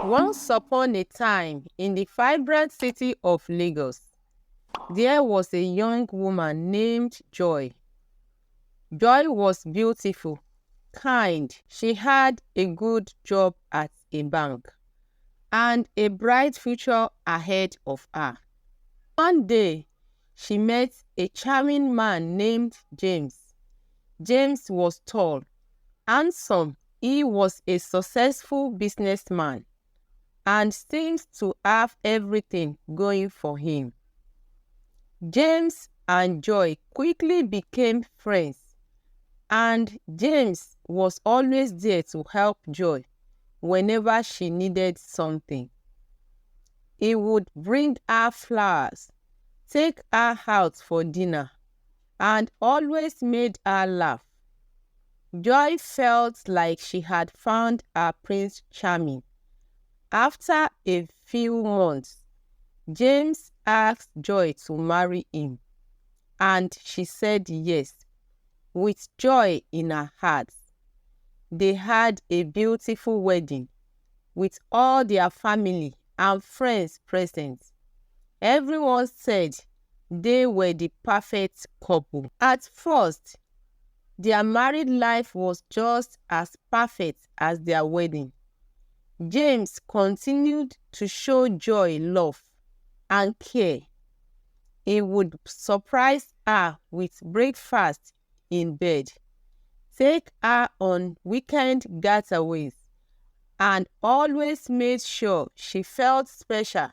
Once upon a time, in the vibrant city of Lagos, there was a young woman named Joy. Joy was beautiful, kind. She had a good job at a bank and a bright future ahead of her. One day, she met a charming man named James. James was tall, handsome. He was a successful businessman and seems to have everything going for him. James and Joy quickly became friends, and James was always there to help Joy whenever she needed something. He would bring her flowers, take her out for dinner, and always made her laugh. Joy felt like she had found her Prince Charming. After a few months, James asked Joy to marry him, and she said yes, with joy in her heart. They had a beautiful wedding, with all their family and friends present. Everyone said they were the perfect couple. At first, their married life was just as perfect as their wedding. James continued to show Joy love and care. He would surprise her with breakfast in bed, take her on weekend getaways, and always made sure she felt special.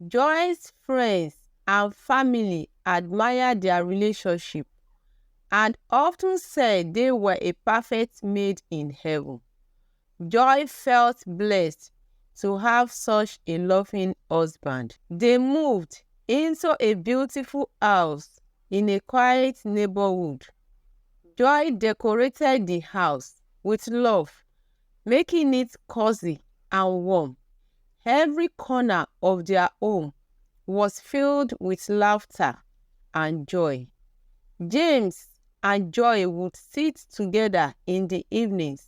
Joy's friends and family admired their relationship and often said they were a perfect mate in heaven. Joy felt blessed to have such a loving husband. They moved into a beautiful house in a quiet neighborhood. Joy decorated the house with love, making it cozy and warm. Every corner of their home was filled with laughter and joy. James and Joy would sit together in the evenings,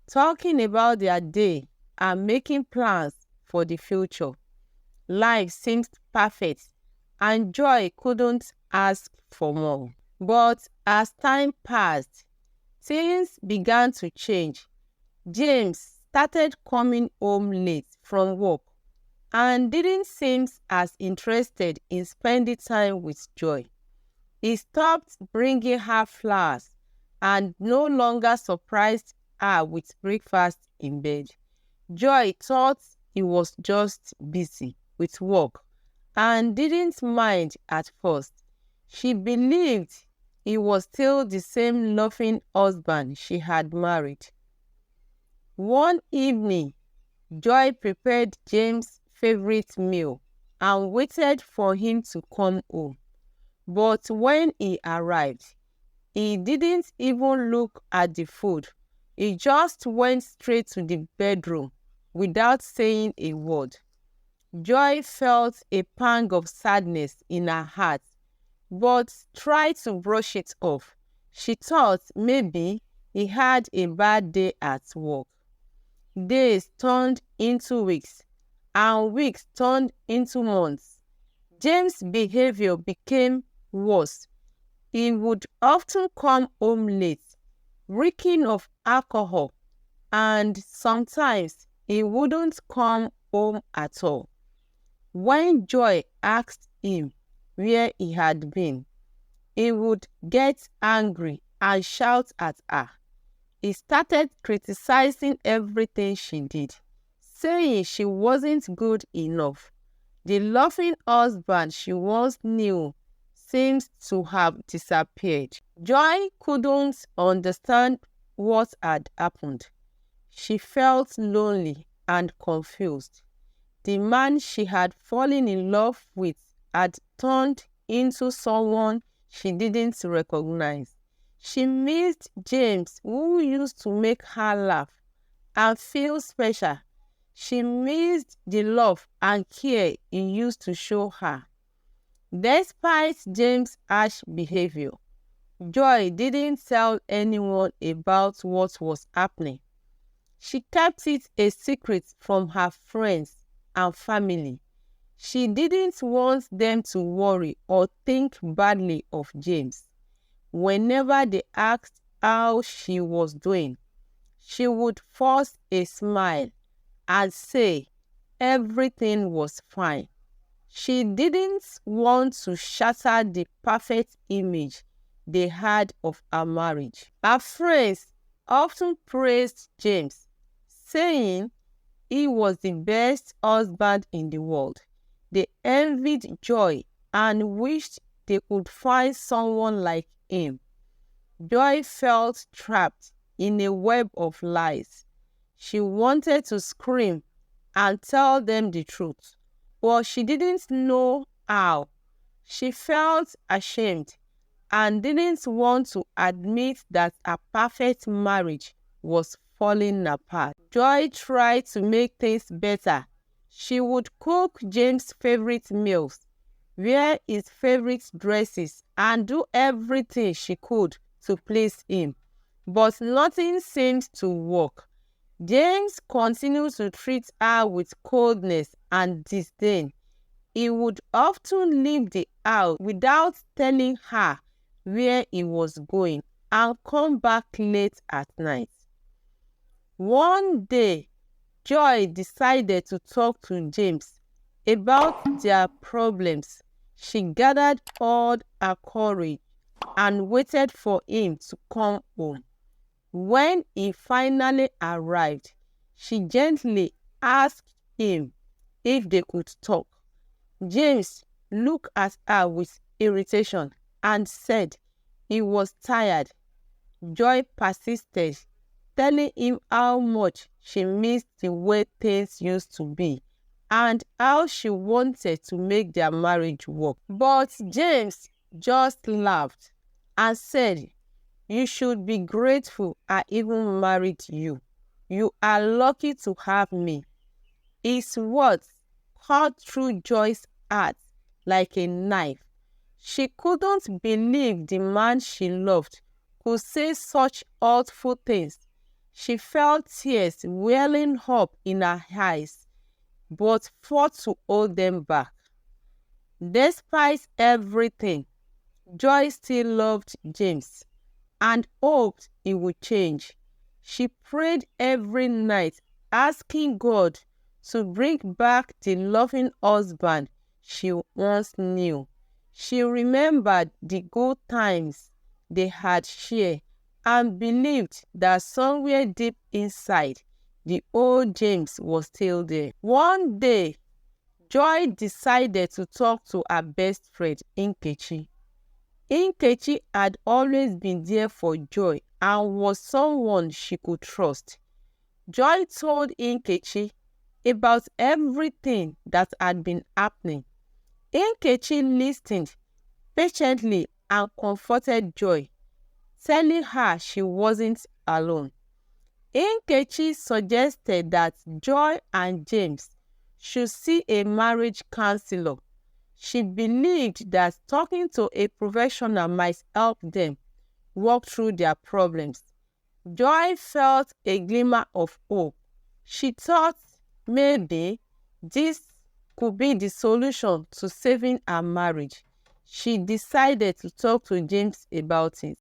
talking about their day and making plans for the future. Life seemed perfect, and Joy couldn't ask for more. But as time passed, things began to change. James started coming home late from work and didn't seem as interested in spending time with Joy. He stopped bringing her flowers and no longer surprised her with breakfast in bed. Joy thought he was just busy with work and didn't mind at first. She believed he was still the same loving husband she had married. One evening, Joy prepared James' favorite meal and waited for him to come home. But when he arrived, he didn't even look at the food. He just went straight to the bedroom without saying a word. Joy felt a pang of sadness in her heart, but tried to brush it off. She thought maybe he had a bad day at work. Days turned into weeks, and weeks turned into months. James' behavior became worse. He would often come home late, reeking of alcohol, and sometimes he wouldn't come home at all. When Joy asked him where he had been, he would get angry and shout at her. He started criticizing everything she did, saying she wasn't good enough. The loving husband she once knew seems to have disappeared. Joy couldn't understand what had happened. She felt lonely and confused. The man she had fallen in love with had turned into someone she didn't recognize. She missed James, who used to make her laugh and feel special. She missed the love and care he used to show her. Despite James' harsh behavior, Joy didn't tell anyone about what was happening. She kept it a secret from her friends and family. She didn't want them to worry or think badly of James. Whenever they asked how she was doing, she would force a smile and say everything was fine. She didn't want to shatter the perfect image they had of her marriage. Her friends often praised James, saying he was the best husband in the world. They envied Joy and wished they could find someone like him. Joy felt trapped in a web of lies. She wanted to scream and tell them the truth, but she didn't know how. She felt ashamed and didn't want to admit that her perfect marriage was falling apart. Joy tried to make things better. She would cook James' favorite meals, wear his favorite dresses, and do everything she could to please him. But nothing seemed to work. James continued to treat her with coldness and disdain. He would often leave the house without telling her where he was going and come back late at night. One day, Joy decided to talk to James about their problems. She gathered all her courage and waited for him to come home. When he finally arrived, she gently asked him if they could talk. James looked at her with irritation and said he was tired. Joy persisted, telling him how much she missed the way things used to be and how she wanted to make their marriage work. But James just laughed and said, "You should be grateful I even married you. You are lucky to have me." His words cut through Joy's heart like a knife. She couldn't believe the man she loved could say such hurtful things. She felt tears welling up in her eyes, but fought to hold them back. Despite everything, Joy still loved James and hoped he would change. She prayed every night, asking God to bring back the loving husband she once knew. She remembered the good times they had shared and believed that somewhere deep inside, the old James was still there. One day, Joy decided to talk to her best friend, Nkechi. Nkechi had always been there for Joy and was someone she could trust. Joy told Nkechi about everything that had been happening. Nkechi listened patiently and comforted Joy, telling her she wasn't alone. Nkechi suggested that Joy and James should see a marriage counselor. She believed that talking to a professional might help them work through their problems. Joy felt a glimmer of hope. She thought maybe this could be the solution to saving her marriage. She decided to talk to James about it.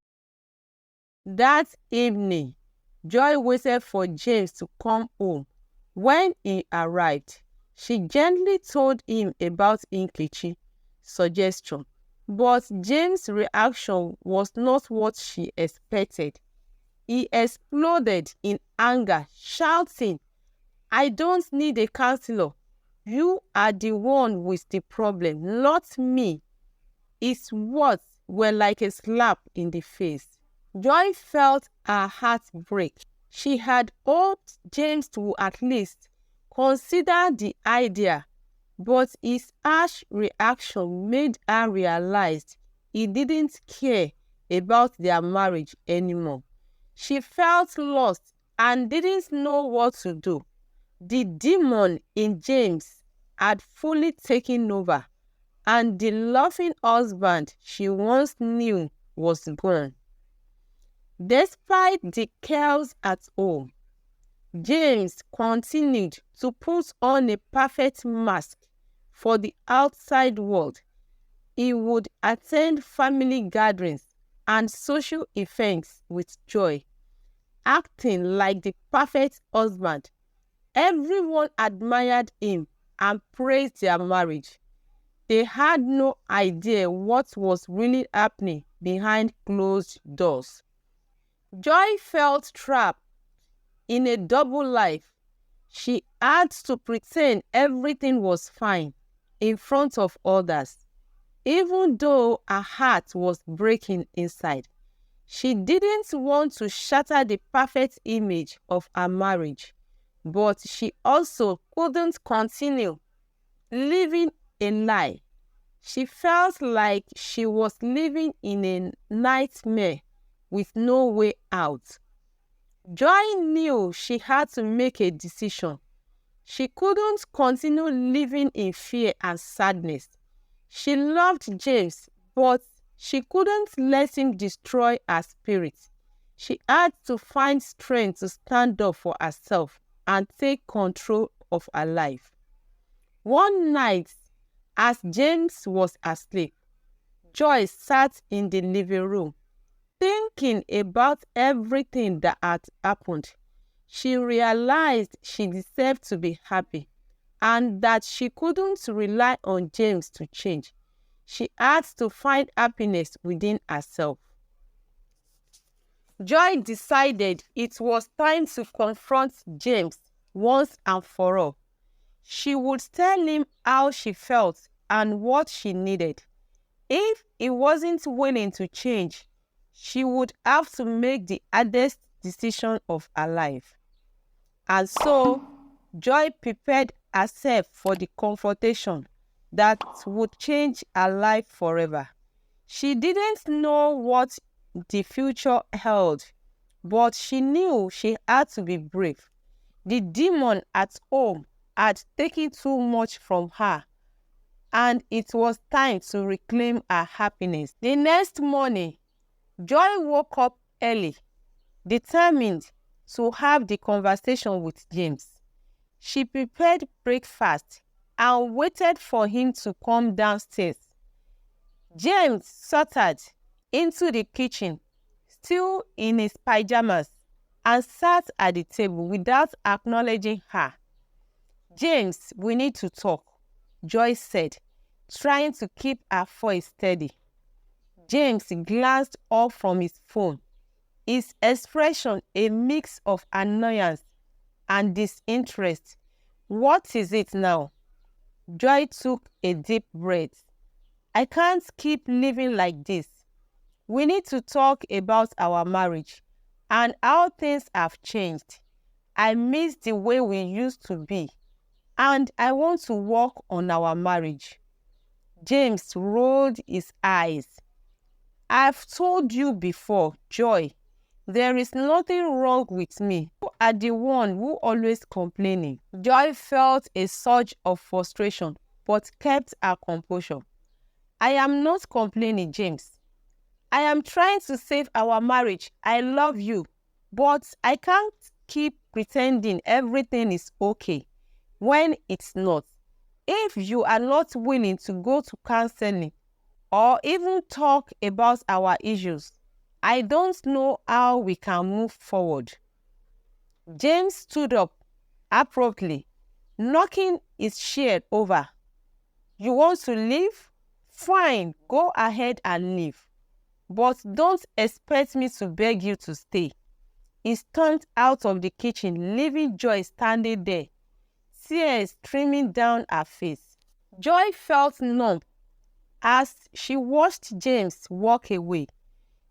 That evening, Joy waited for James to come home. When he arrived, she gently told him about Nkechi's suggestion, but James' reaction was not what she expected. He exploded in anger, shouting, "I don't need a counselor. You are the one with the problem, not me." His words were like a slap in the face. Joy felt her heart break. She had hoped James would at least consider the idea, but his harsh reaction made her realize he didn't care about their marriage anymore. She felt lost and didn't know what to do. The demon in James had fully taken over, and the loving husband she once knew was gone. Despite the chaos at home, James continued to put on a perfect mask for the outside world. He would attend family gatherings and social events with joy, acting like the perfect husband. Everyone admired him and praised their marriage. They had no idea what was really happening behind closed doors. Joy felt trapped in a double life. She had to pretend everything was fine in front of others, even though her heart was breaking inside. She didn't want to shatter the perfect image of her marriage, but she also couldn't continue living a lie. She felt like she was living in a nightmare with no way out. Joy knew she had to make a decision. She couldn't continue living in fear and sadness. She loved James, but she couldn't let him destroy her spirit. She had to find strength to stand up for herself and take control of her life. One night, as James was asleep, Joy sat in the living room, thinking about everything that had happened. She realized she deserved to be happy and that she couldn't rely on James to change. She had to find happiness within herself. Joy decided it was time to confront James once and for all. She would tell him how she felt and what she needed. If he wasn't willing to change, she would have to make the hardest decision of her life. And so, Joy prepared herself for the confrontation that would change her life forever. She didn't know what the future held, but she knew she had to be brave. The demon at home had taken too much from her, and it was time to reclaim her happiness. The next morning, Joy woke up early, determined to have the conversation with James. She prepared breakfast and waited for him to come downstairs. James sauntered into the kitchen, still in his pajamas, and sat at the table without acknowledging her. "James, we need to talk," Joy said, trying to keep her voice steady. James glanced up from his phone, his expression a mix of annoyance and disinterest. "What is it now?" Joy took a deep breath. "I can't keep living like this. We need to talk about our marriage and how things have changed. I miss the way we used to be, and I want to work on our marriage." James rolled his eyes. "I've told you before, Joy, there is nothing wrong with me. You are the one who always complaining." Joy felt a surge of frustration but kept her composure. "I am not complaining, James. I am trying to save our marriage. I love you, but I can't keep pretending everything is okay when it's not. If you are not willing to go to counseling or even talk about our issues, I don't know how we can move forward." James stood up abruptly, knocking his chair over. "You want to leave? Fine, go ahead and leave. But don't expect me to beg you to stay." He stormed out of the kitchen, leaving Joy standing there, tears streaming down her face. Joy felt numb as she watched James walk away.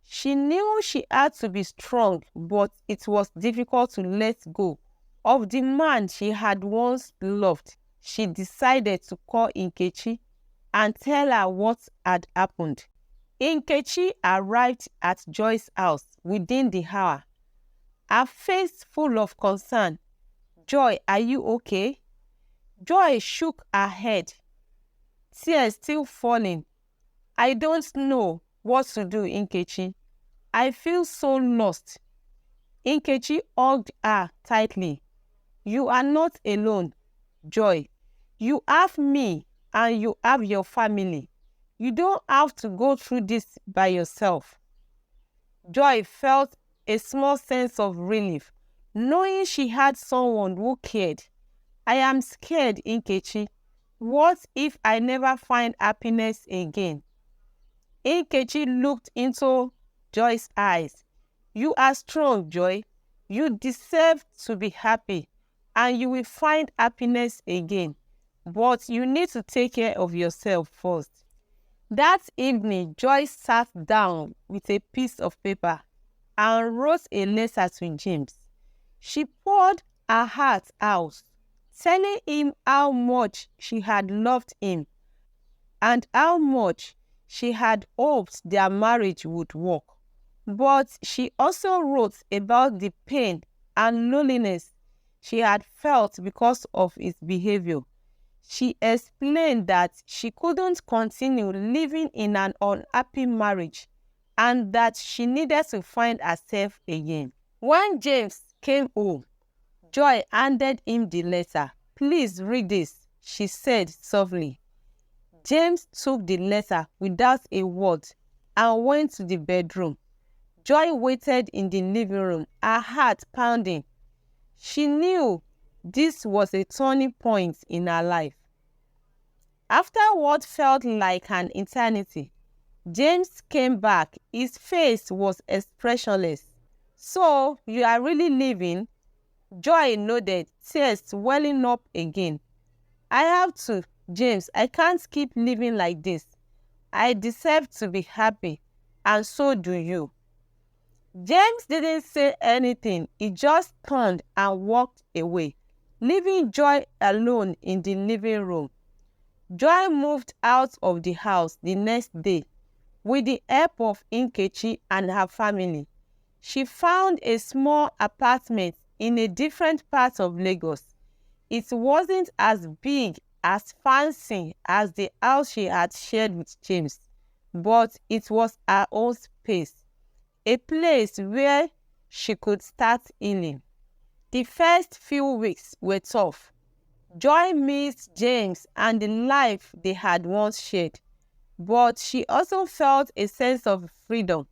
She knew she had to be strong, but it was difficult to let go of the man she had once loved. She decided to call Nkechi and tell her what had happened. Nkechi arrived at Joy's house within the hour, her face full of concern. "Joy, are you okay?" Joy shook her head, tears still falling. "I don't know what to do, Nkechi. I feel so lost." Nkechi hugged her tightly. You are not alone, Joy. You have me and you have your family. You don't have to go through this by yourself. Joy felt a small sense of relief, knowing she had someone who cared. I am scared, Nkechi. What if I never find happiness again? Nkechi looked into Joy's eyes. You are strong, Joy. You deserve to be happy, and you will find happiness again. But you need to take care of yourself first. That evening, Joy sat down with a piece of paper and wrote a letter to James. She poured her heart out, telling him how much she had loved him and how much she had hoped their marriage would work. But she also wrote about the pain and loneliness she had felt because of his behavior. She explained that she couldn't continue living in an unhappy marriage and that she needed to find herself again. When James came home, Joy handed him the letter. Please read this, she said softly. James took the letter without a word and went to the bedroom. Joy waited in the living room, her heart pounding. She knew this was a turning point in her life. After what felt like an eternity, James came back. His face was expressionless. So, you are really leaving? Joy nodded, tears welling up again. I have to, James. I can't keep living like this. I deserve to be happy, and so do you. James didn't say anything. He just turned and walked away, leaving Joy alone in the living room. Joy moved out of the house the next day with the help of Nkechi and her family. She found a small apartment in a different part of Lagos. It wasn't as big, as fancy as the house she had shared with James, but it was her own space, a place where she could start healing. The first few weeks were tough. Joy missed James and the life they had once shared, but she also felt a sense of freedom.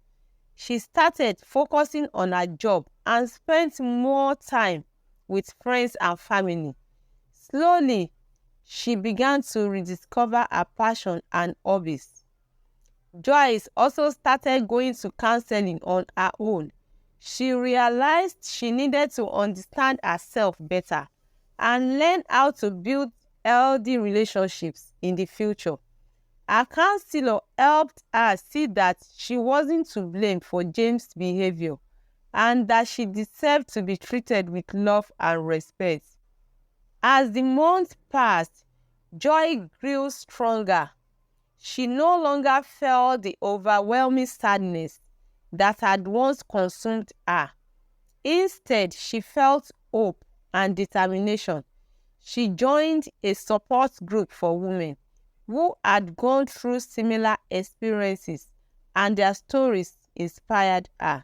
She started focusing on her job and spent more time with friends and family. Slowly, she began to rediscover her passion and hobbies. Joyce also started going to counseling on her own. She realized she needed to understand herself better and learn how to build healthy relationships in the future. Her counselor helped her see that she wasn't to blame for James' behavior and that she deserved to be treated with love and respect. As the months passed, Joy grew stronger. She no longer felt the overwhelming sadness that had once consumed her. Instead, she felt hope and determination. She joined a support group for women who had gone through similar experiences, and their stories inspired her.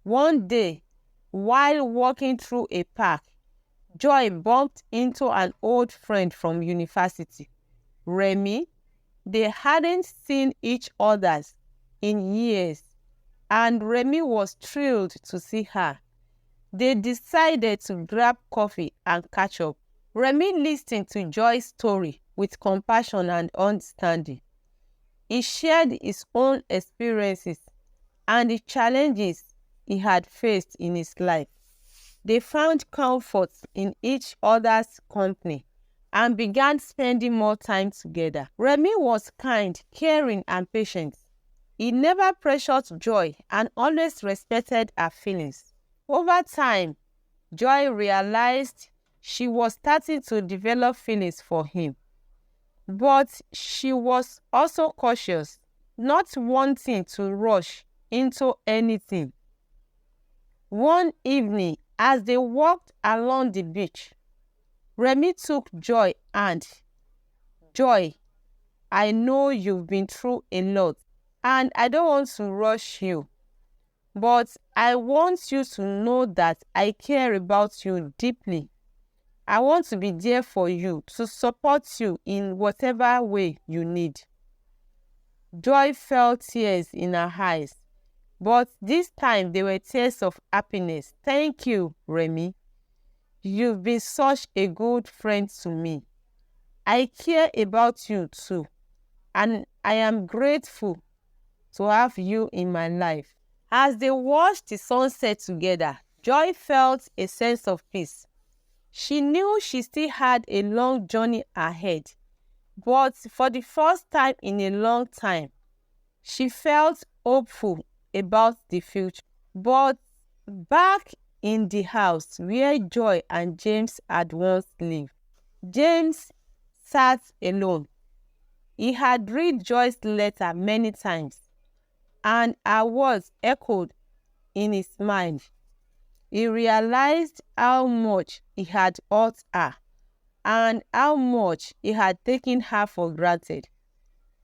One day, while walking through a park, Joy bumped into an old friend from university, Remy. They hadn't seen each other in years, and Remy was thrilled to see her. They decided to grab coffee and catch up. Remy listened to Joy's story with compassion and understanding. He shared his own experiences and the challenges he had faced in his life. They found comfort in each other's company and began spending more time together. Remy was kind, caring, and patient. He never pressured Joy and always respected her feelings. Over time, Joy realized she was starting to develop feelings for him. But she was also cautious, not wanting to rush into anything. One evening, as they walked along the beach, Remy took Joy's hand. Joy, I know you've been through a lot, and I don't want to rush you, but I want you to know that I care about you deeply. I want to be there for you, to support you in whatever way you need. Joy felt tears in her eyes, but this time they were tears of happiness. Thank you, Remy. You've been such a good friend to me. I care about you too, and I am grateful to have you in my life. As they watched the sunset together, Joy felt a sense of peace. She knew she still had a long journey ahead, but for the first time in a long time, she felt hopeful about the future. But back in the house where Joy and James had once lived, James sat alone. He had read Joy's letter many times, and her words echoed in his mind. He realized how much he had hurt her and how much he had taken her for granted.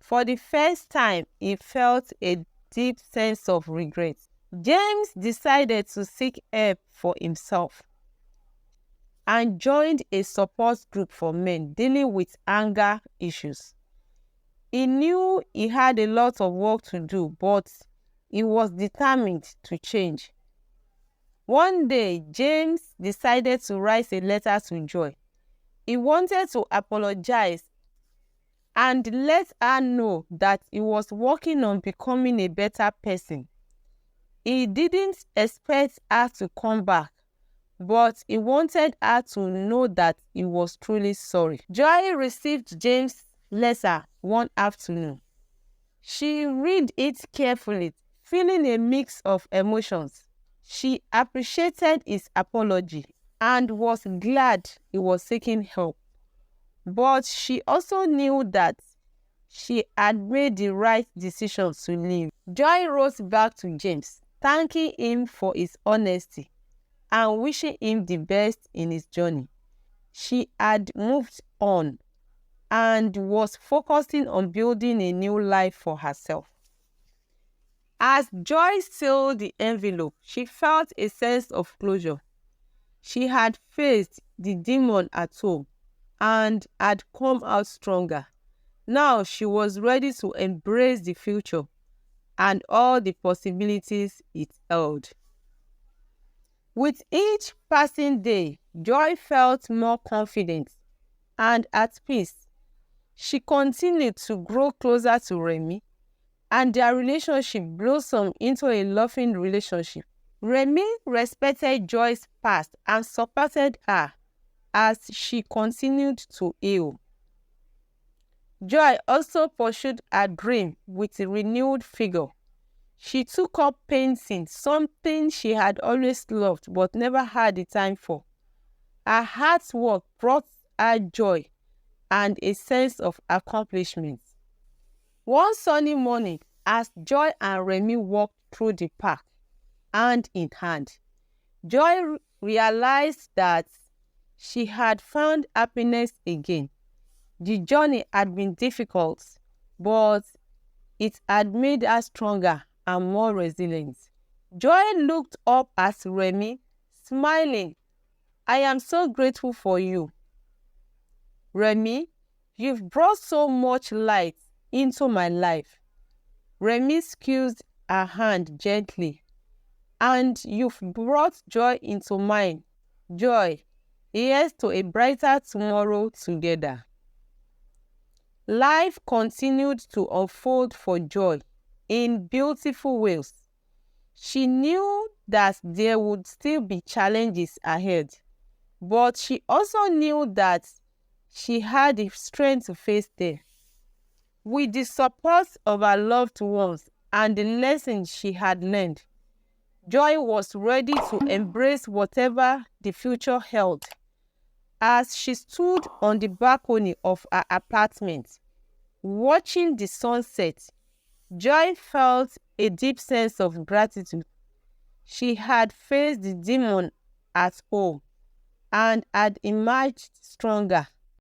For the first time, he felt a deep sense of regret. James decided to seek help for himself and joined a support group for men dealing with anger issues. He knew he had a lot of work to do, but he was determined to change. One day, James decided to write a letter to Joy. He wanted to apologize and let her know that he was working on becoming a better person. He didn't expect her to come back, but he wanted her to know that he was truly sorry. Joy received James' letter one afternoon. She read it carefully, feeling a mix of emotions. She appreciated his apology and was glad he was seeking help. But she also knew that she had made the right decision to leave. Joy wrote back to James, thanking him for his honesty and wishing him the best in his journey. She had moved on and was focusing on building a new life for herself. As Joy sealed the envelope, she felt a sense of closure. She had faced the demon at home and had come out stronger. Now she was ready to embrace the future and all the possibilities it held. With each passing day, Joy felt more confident and at peace. She continued to grow closer to Remy, and their relationship blossomed into a loving relationship. Remy respected Joy's past and supported her as she continued to heal. Joy also pursued her dream with a renewed vigor. She took up painting, something she had always loved but never had the time for. Her hard work brought her joy and a sense of accomplishment. One sunny morning, as Joy and Remy walked through the park, hand in hand, Joy realized that she had found happiness again. The journey had been difficult, but it had made her stronger and more resilient. Joy looked up at Remy, smiling. I am so grateful for you. Remy, you've brought so much light into my life. Remy squeezed her hand gently. And you've brought joy into mine. Joy, here's to a brighter tomorrow together. Life continued to unfold for Joy in beautiful ways. She knew that there would still be challenges ahead, but she also knew that she had the strength to face them. With the support of her loved ones and the lessons she had learned, Joy was ready to embrace whatever the future held. As she stood on the balcony of her apartment, watching the sunset, Joy felt a deep sense of gratitude. She had faced the demon at home and had emerged stronger.